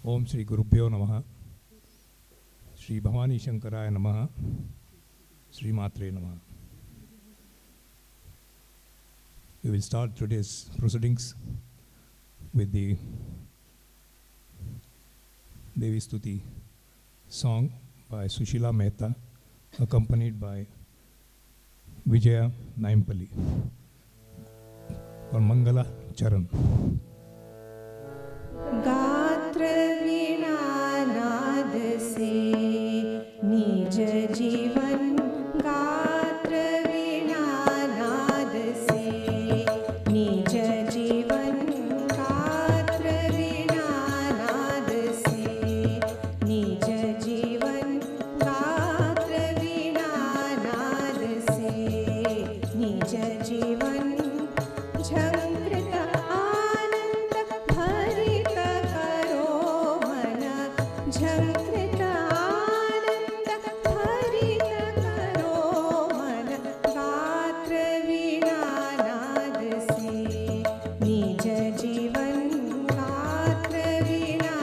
Om Shri Gurubhyo Namaha, Shri Bhavani Shankaraya Namaha, Shri Matre Namaha. We will start today's proceedings with the Devi Stuti song by Sushila Mehta, accompanied by Vijaya Naimpalli or Mangala Charan. गात्र वीणा नाद से निज जीवन गात्र वीणा नाद से निज जीवन गात्र वीणा नाद से निज जीवन गात्र वीणा नाद से निज जीवन झंकृत आनंद भरित करो मन झंकृत आनंद भरित करो मन गात्र वीणा नाद से निज जीवन गात्र वीणा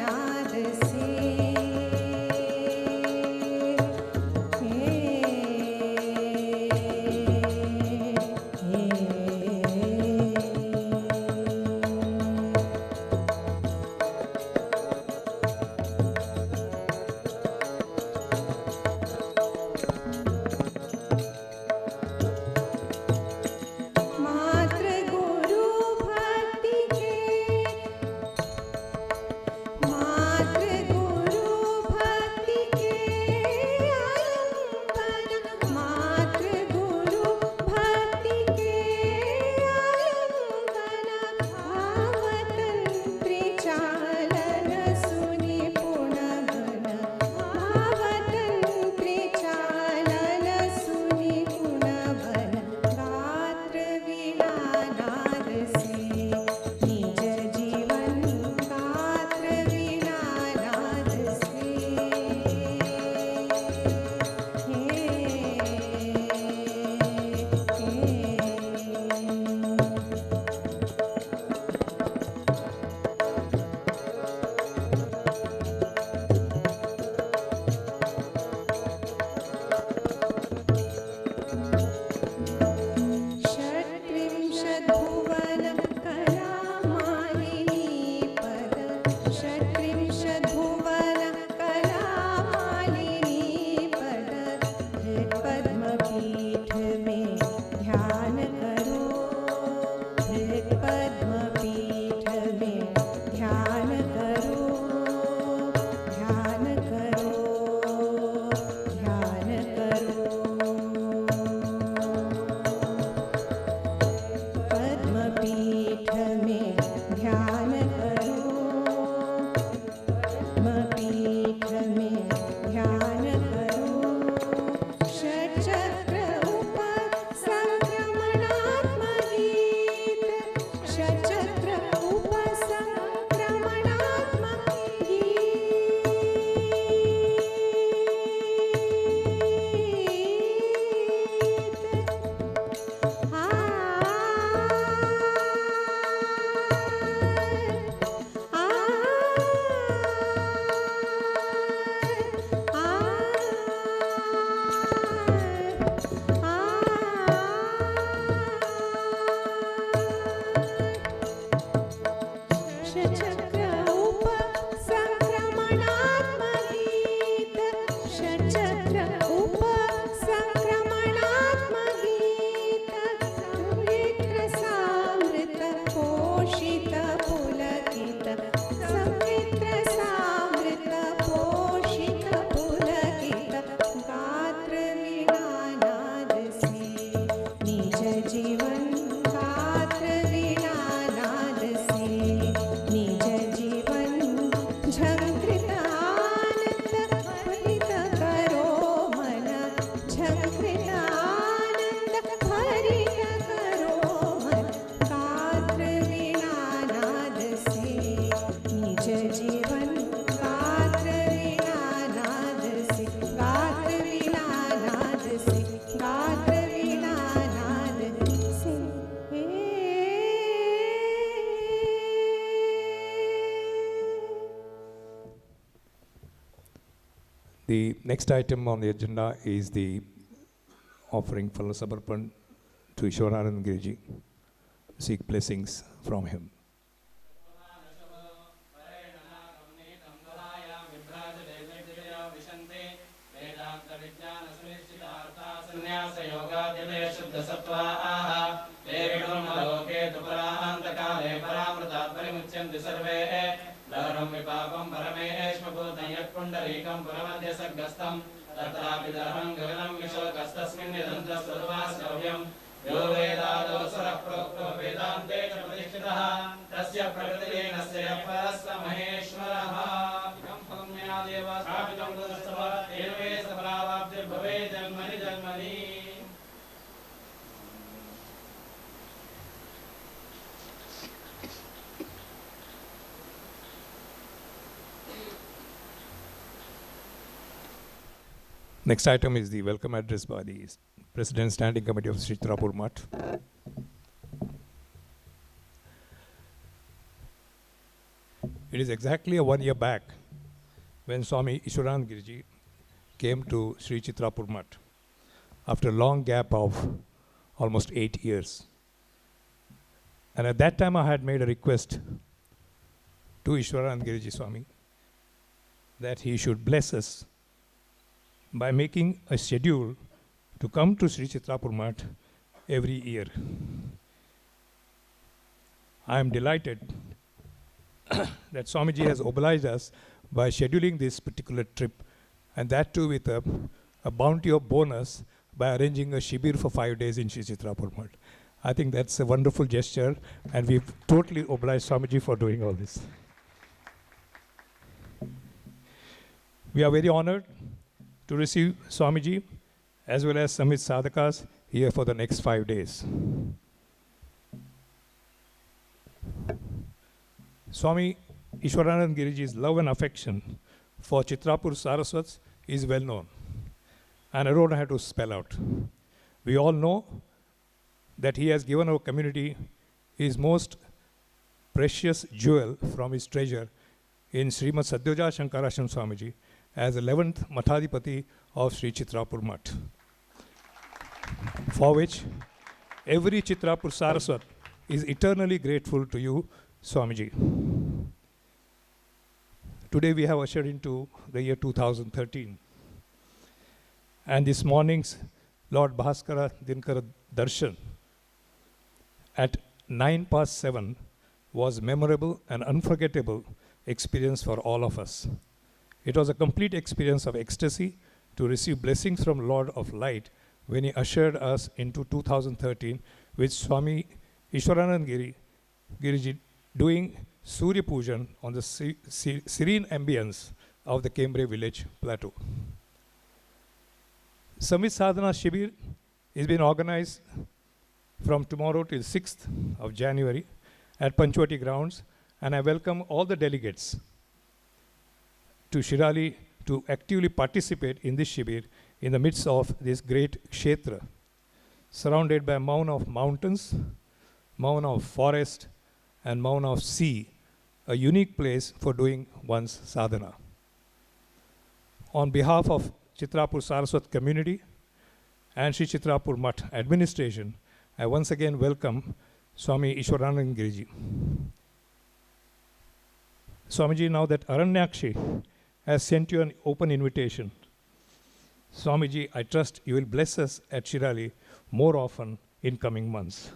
नाद से मात्र गुरु भक्ति के मात्र गुरु भक्ति के आलंबन मात्र गुरु भक्ति के आलंबन भावतंत्री चालन सुनि पुनगन भावतंत्री चालन सुनि पुनगन गात्र वीणा नाद से निज जीवन गात्र वीणा नाद से षट्त्रिंशद्भुवन कलामालिनी पद षट्त्रिंशद्भुवन कलामालिनी पद हृत्पद्मपीठ में ध्यान करो हृत्पद्मपीठ में ध्यान करो ध्यान करो ध्यान करो पद्मपीठ में ध्यान करो The next item on the agenda is the offering Phala Samarpan to Ishwarananda Giriji. Seek blessings from him. Next item is the welcome address by the President Standing Committee of Chitrapur Math. It is exactly 1 year back when Swami Ishwarananda Giriji came to Sri Chitrapur Math after a long gap of almost 8 years. And at that time I had made a request to Ishwarananda Giriji Swami that he should bless us by making a schedule to come to Sri Chitrapur Math every year. I am delighted that Swamiji has obliged us by scheduling this particular trip, and that too with a bounty of bonus by arranging a shibir for 5 days in Sri Chitrapur Math. I think that's a wonderful gesture, and we've totally obliged Swamiji for doing all this. We are very honored to receive Swamiji as well as Samvit Sadhakas here for the next 5 days. Swami Ishwarananda Giriji's love and affection for Chitrapur Saraswats is well known, and I don't have to spell out. We all know that he has given our community his most precious jewel from his treasure in Srimad Sadhyoja Shankarashram Swamiji as 11th Mathadipati of Sri Chitrapur Math, for which every Chitrapur Saraswat is eternally grateful to you, Swamiji. Today we have ushered into the year 2013, and this morning's Lord Bhaskara Dinkara Darshan at 7:09 was memorable and unforgettable experience for all of us. It was a complete experience of ecstasy to receive blessings from Lord of Light when he ushered us into 2013 with Swami Ishwarananda Giriji doing Surya Pujan on the serene ambience of the Cambrai village plateau. Samvit Sadhana Shibir is being organized from tomorrow till 6th of January at Panchwati grounds, and I welcome all the delegates to Shirali to actively participate in this Shibir in the midst of this great Kshetra, surrounded by a mound of mountains, mound of forest, and mound of sea, a unique place for doing one's sadhana. On behalf of Chitrapur Saraswat community and Sri Chitrapur Math administration, I once again welcome Swami Ishwarananda Giriji. Swamiji, now that Aranyakshi has sent you an open invitation, Swamiji, I trust you will bless us at Shirali more often in coming months.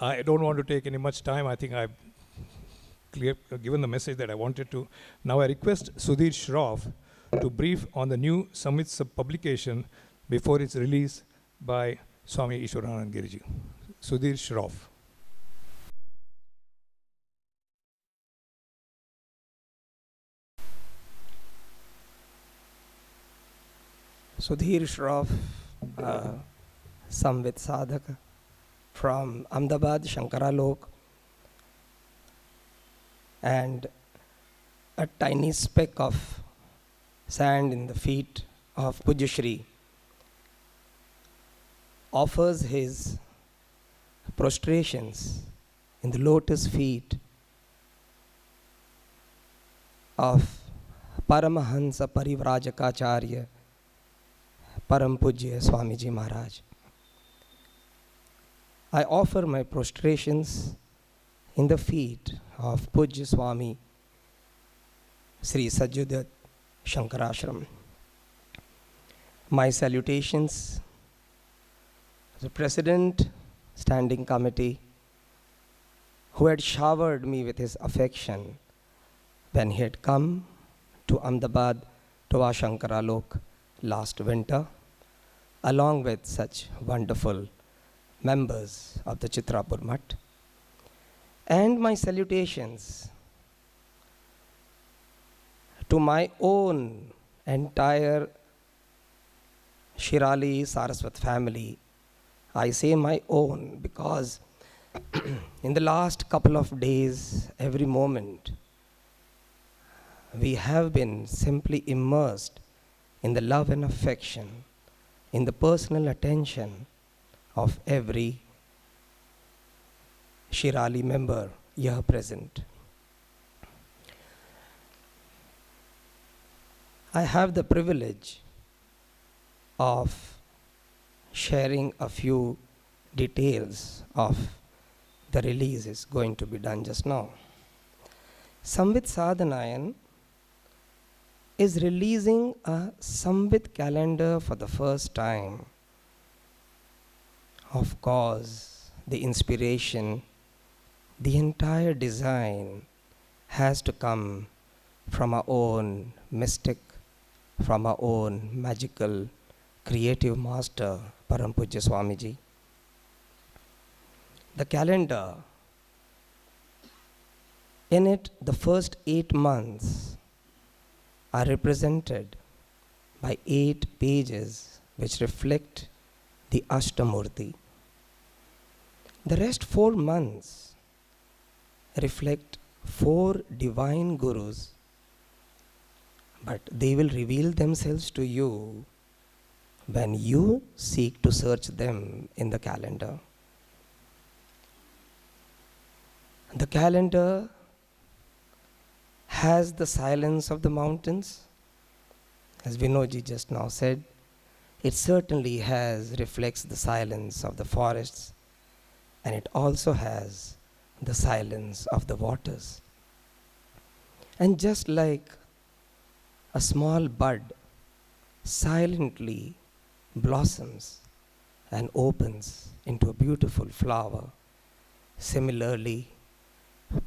I don't want to take any much time. I think I've given the message that I wanted to. Now I request Sudhir Shroff to brief on the new Samvit publication before its release by Swami Ishwarananda Giriji. Sudhir Shroff. Sudhir Shroff, Samvit Sadhaka from Ahmedabad, Shankaralok, and a tiny speck of sand in the feet of Poojya Shri offers his prostrations in the lotus feet of Paramahansa Parivrajacharya, Param Poojya Swamiji Maharaj. I offer my prostrations in the feet of Poojya Swami Sri Sajjudat Shankarashram. My salutations to the President, Standing Committee, who had showered me with his affection when he had come to Ahmedabad to our Shankaralok last winter, along with such wonderful members of the Chitrapur Math. And my salutations to my own entire Shirali Saraswat family. I say my own because in the last couple of days, every moment, we have been simply immersed in the love and affection, in the personal attention of every Shirali member here present. I have the privilege of sharing a few details of the release is going to be done just now. Samvit Sadhnayana is releasing a Samvit calendar for the first time. Of course, the inspiration, the entire design has to come from our own mystic, from our own magical, creative master, Param Poojya Swamiji. The calendar, in it, the first 8 months are represented by 8 pages which reflect the Ashtamurti. The rest 4 months reflect 4 divine gurus, but they will reveal themselves to you when you seek to search them in the calendar. The calendar has the silence of the mountains. As Vinodji just now said, it certainly reflects the silence of the forests, and it also has the silence of the waters. And just like a small bud silently blossoms and opens into a beautiful flower, similarly,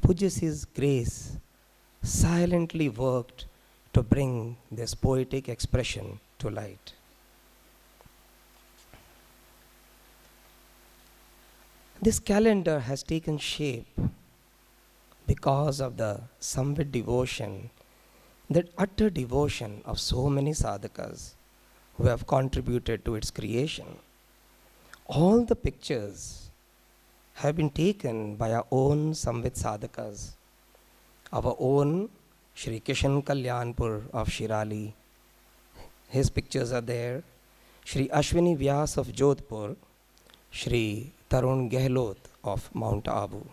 Poojya's grace silently worked to bring this poetic expression to light. This calendar has taken shape because of the Samvit devotion, that utter devotion of so many sadhakas who have contributed to its creation. All the pictures have been taken by our own Samvit sadhakas. Our own Shri Kishan Kalyanpur of Shirali, his pictures are there. Shri Ashwini Vyas of Jodhpur, Shri Tarun Gehlot of Mount Abu.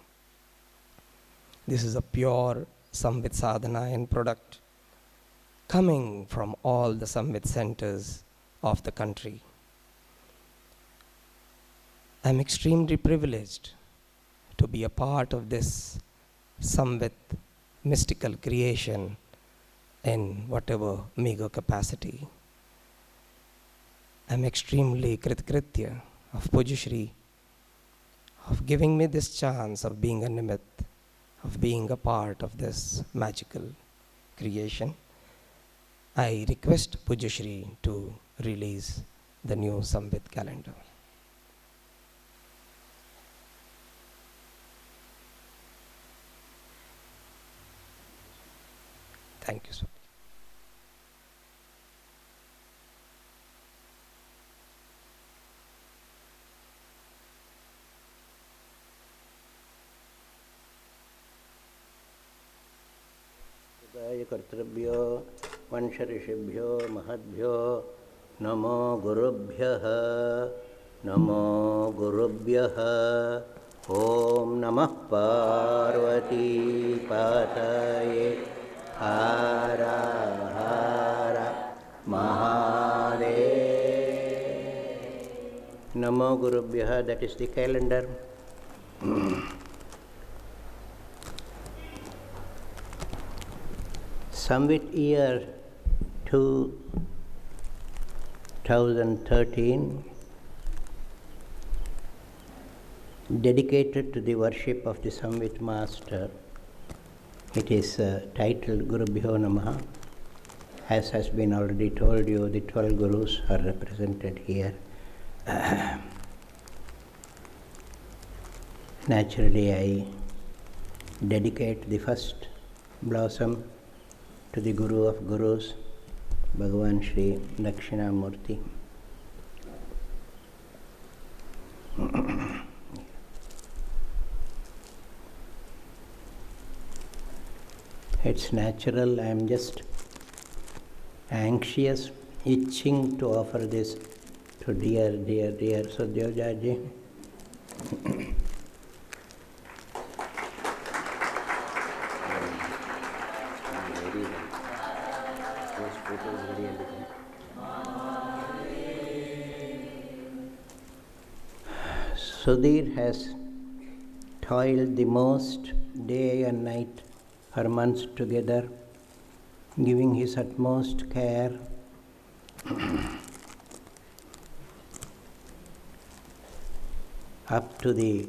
This is a pure Samvit Sadhanayana product coming from all the Samvit centers of the country. I am extremely privileged to be a part of this Samvit mystical creation in whatever meager capacity. I am extremely kritkritya of Poojya Shri of giving me this chance of being a nimit, of being a part of this magical creation. I request Poojya Shri to release the new Samvit calendar. Thank you, sir. कर्तृभ्यो वंशऋषिभ्यो महद्भ्यो नमो गुरुभ्यः ॐ नमः पार्वती पातये हर Namo Gurubhyaha, that is the calendar. Samvit year 2013, dedicated to the worship of the Samvit Master. It is titled Gurubhyo Namaha. As has been already told you, the 12 Gurus are represented here. Naturally, I dedicate the first blossom to the Guru of Gurus, Bhagavan Shri Dakshinamurti. It's natural, I am just anxious, itching to offer this to dear Sadhyojaji. Sudhir has toiled the most day and night for months together, giving his utmost care. Up to the